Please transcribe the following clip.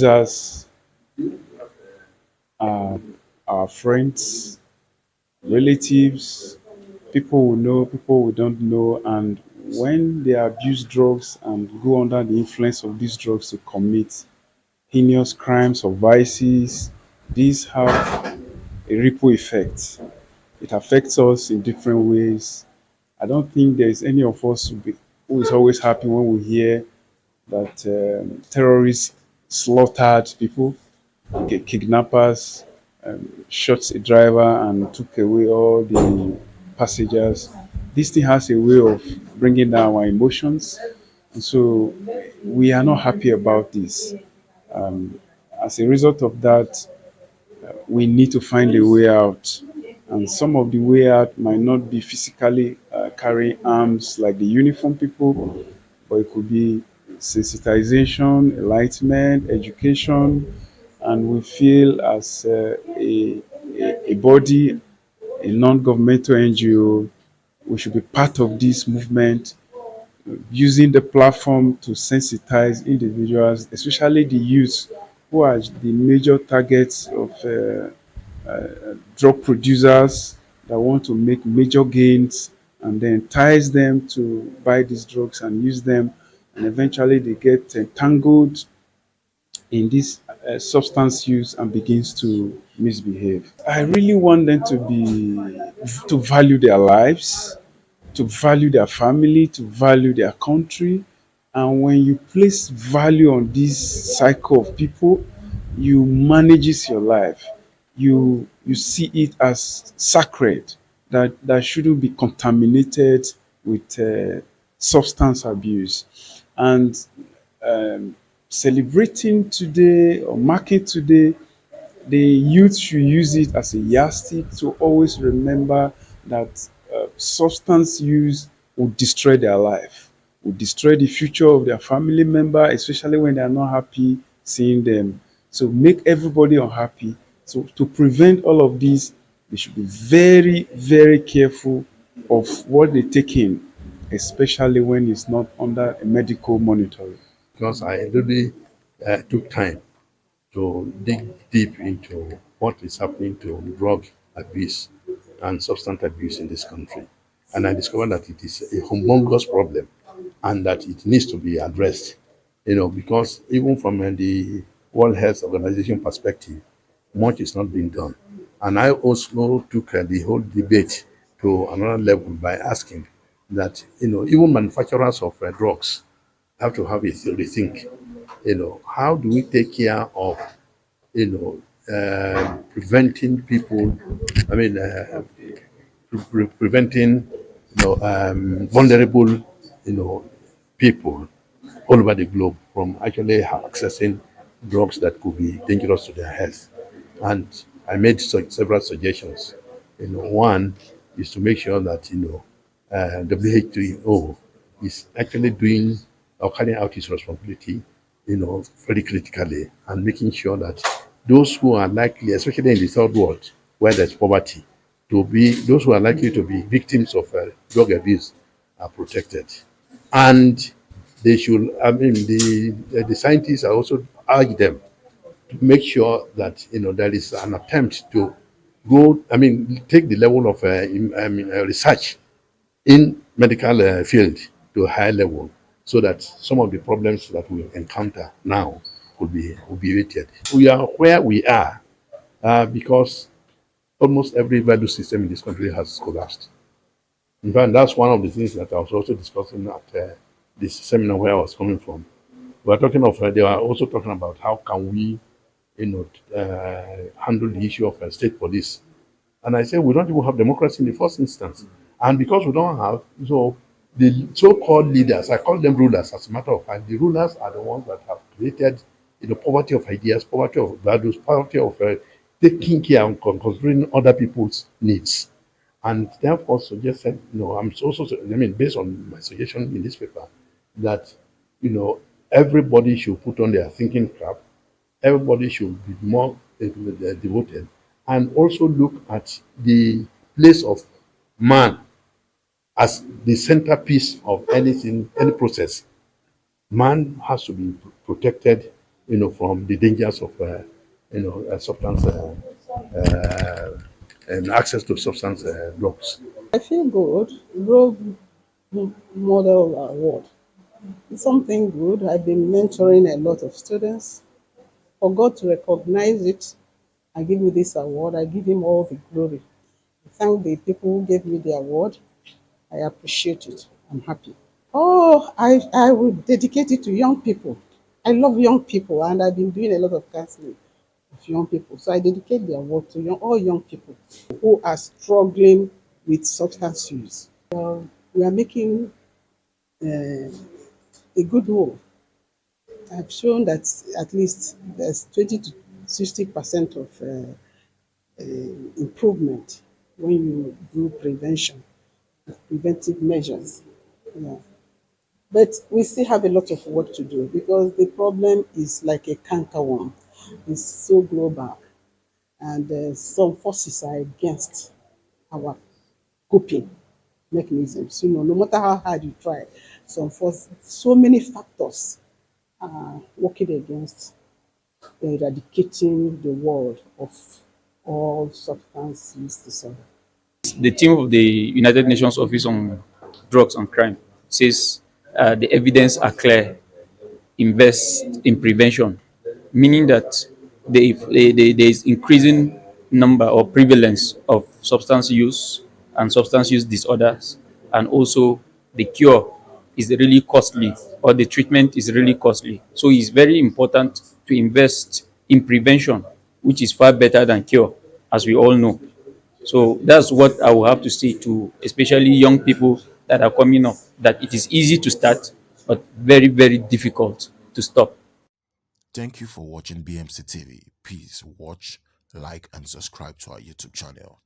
Us, uh, our friends, relatives, people we know, people we don't know, and when they abuse drugs and go under the influence of these drugs to commit heinous crimes or vices, these have a ripple effect. It affects us in different ways. I don't think there's any of us who is always happy when we hear that terrorists slaughtered people, kidnappers shot a driver and took away all the passengers. This thing has a way of bringing down our emotions, and so we are not happy about this. As a result of that, we need to find a way out. And some of the way out might not be physically carrying arms like the uniform people, but it could be sensitization, enlightenment, education, and we feel as a body, a non-governmental NGO, we should be part of this movement, using the platform to sensitize individuals, especially the youth, who are the major targets of drug producers that want to make major gains and then ties them to buy these drugs and use them, and eventually they get entangled in this substance use and begins to misbehave. I really want them to value their lives, to value their family, to value their country. And when you place value on this cycle of people, you manages your life. You see it as sacred, that shouldn't be contaminated with substance abuse. And celebrating today or marking today, the youth should use it as a yardstick to always remember that substance use will destroy their life, will destroy the future of their family member, especially when they are not happy seeing them. So make everybody unhappy. So to prevent all of this, they should be very, very careful of what they take in, especially when it's not under a medical monitoring. Because I really took time to dig deep into what is happening to drug abuse and substance abuse in this country. And I discovered that it is a humongous problem and that it needs to be addressed. Because even from the World Health Organization perspective, much is not being done. And I also took the whole debate to another level by asking that, even manufacturers of drugs have to have a rethink. How do we take care of, preventing people, I mean, preventing, vulnerable, people all over the globe from actually accessing drugs that could be dangerous to their health. And I made several suggestions. One is to make sure that WHO is actually doing or carrying out its responsibility, very critically, and making sure that those who are likely, especially in the third world where there's poverty, to be those who are likely to be victims of drug abuse are protected. And they should, the scientists are also urge them to make sure that there is an attempt to take the level of research in medical field to a high level, so that some of the problems that we encounter now could be obviated. We are where we are because almost every value system in this country has collapsed. In fact, that's one of the things that I was also discussing at this seminar where I was coming from. We are talking of, they are also talking about how can we, handle the issue of state police. And I said, we don't even have democracy in the first instance. And because we don't have, so the so-called leaders, I call them rulers as a matter of fact, the rulers are the ones that have created poverty of ideas, poverty of values, poverty of taking care and considering other people's needs. And therefore suggested, I'm also, based on my suggestion in this paper, that, everybody should put on their thinking cap, everybody should be more devoted, and also look at the place of man as the centerpiece of anything, any process. Man has to be protected, from the dangers of, substance and access to substance drugs. I feel good. Role Model Award. It's something good. I've been mentoring a lot of students. For God to recognize it and give me this award, I give Him all the glory. I thank the people who gave me the award. I appreciate it. I'm happy. Oh, I will dedicate it to young people. I love young people, and I've been doing a lot of counseling of young people. So I dedicate the award to all young people who are struggling with substance use. We are making a good move. I've shown that at least there's 20 to 60% of improvement when you do preventive measures. Yeah. But we still have a lot of work to do because the problem is like a canker worm. It's so global, and some forces are against our coping mechanisms. No matter how hard you try, so many factors are working against eradicating the world of all substance use disorder. The team of the United Nations Office on Drugs and Crime says the evidence are clear. Invest in prevention, meaning that there is increasing number or prevalence of substance use and substance use disorders, and also the cure is really costly or the treatment is really costly. So it's very important to invest in prevention, which is far better than cure, as we all know. So that's what I will have to say to especially young people that are coming up, that it is easy to start, but very, very difficult to stop. Thank you for watching BMC TV. Please watch, like, and subscribe to our YouTube channel.